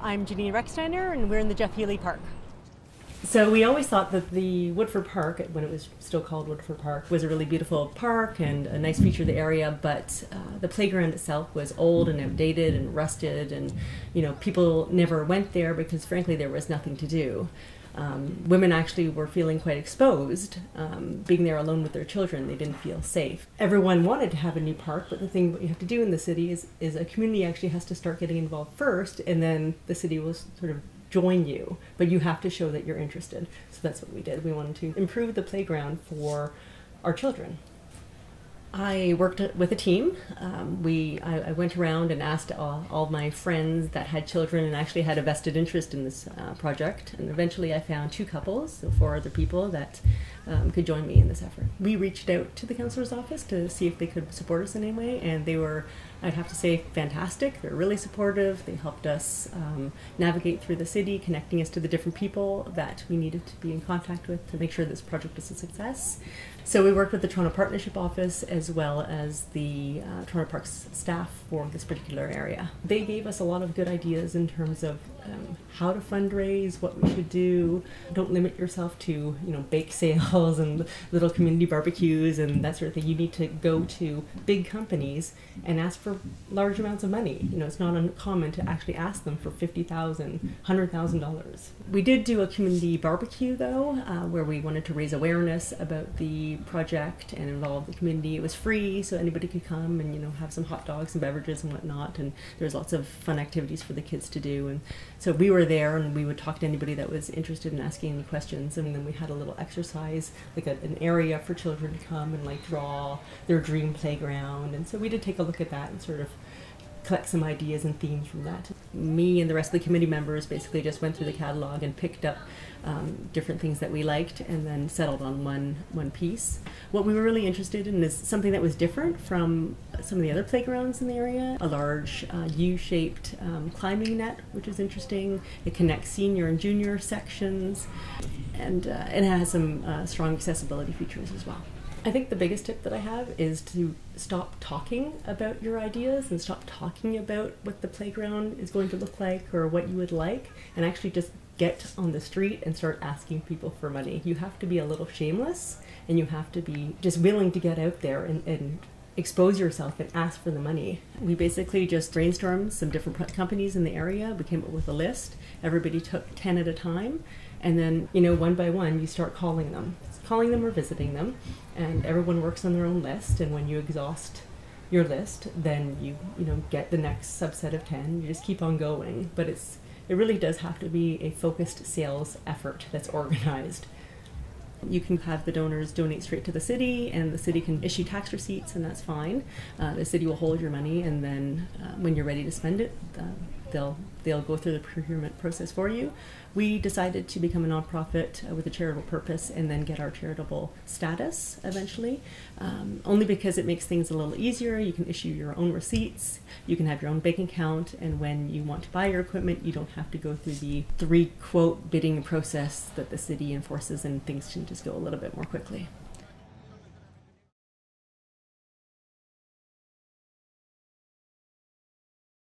I'm Janine Rechsteiner, and we're in the Jeff Healey Park. So we always thought that the Woodford Park, when it was still called Woodford Park, was a really beautiful park and a nice feature of the area, but the playground itself was old and outdated and rusted, and people never went there because frankly there was nothing to do. Women actually were feeling quite exposed, being there alone with their children. They didn't feel safe. Everyone wanted to have a new park, but the thing what you have to do in the city is a community actually has to start getting involved first, and then the city will sort of join you, but you have to show that you're interested. So that's what we did. We wanted to improve the playground for our children. I worked with a team. I went around and asked all my friends that had children and actually had a vested interest in this project. And eventually I found 2 couples, so 4 other people that could join me in this effort. We reached out to the councillor's office to see if they could support us in any way, and they were, I'd have to say, fantastic. They're really supportive. They helped us navigate through the city, connecting us to the different people that we needed to be in contact with to make sure this project was a success. So we worked with the Toronto Partnership Office as well as the Toronto Parks staff for this particular area. They gave us a lot of good ideas in terms of how to fundraise, what we should do. Don't limit yourself to bake sales and little community barbecues and that sort of thing. You need to go to big companies and ask for large amounts of money. It's not uncommon to actually ask them for $50,000, $100,000. We did do a community barbecue though, where we wanted to raise awareness about the project and involve the community. It was free, so anybody could come and have some hot dogs and beverages and whatnot, and there's lots of fun activities for the kids to do. And so we were there and we would talk to anybody that was interested in asking any questions, and then we had a little exercise, like an area for children to come and draw their dream playground. And so we did take a look at that and sort of collect some ideas and themes from that. Me and the rest of the committee members basically just went through the catalog and picked up different things that we liked and then settled on one piece. What we were really interested in is something that was different from some of the other playgrounds in the area. A large U-shaped climbing net, which is interesting. It connects senior and junior sections, and it has some strong accessibility features as well. I think the biggest tip that I have is to stop talking about your ideas and stop talking about what the playground is going to look like or what you would like, and actually just get on the street and start asking people for money. You have to be a little shameless, and you have to be just willing to get out there and expose yourself and ask for the money. We basically just brainstormed some different companies in the area. We came up with a list. Everybody took 10 at a time, and then one by one you start calling them or visiting them, and everyone works on their own list, and when you exhaust your list, then you get the next subset of 10. You just keep on going, but it really does have to be a focused sales effort that's organized. You can have the donors donate straight to the city, and the city can issue tax receipts, and that's fine. The city will hold your money, and then when you're ready to spend it, they'll go through the procurement process for you. We decided to become a nonprofit with a charitable purpose and then get our charitable status eventually, only because it makes things a little easier. You can issue your own receipts, you can have your own bank account, and when you want to buy your equipment, you don't have to go through the 3-quote bidding process that the city enforces, and things can just go a little bit more quickly.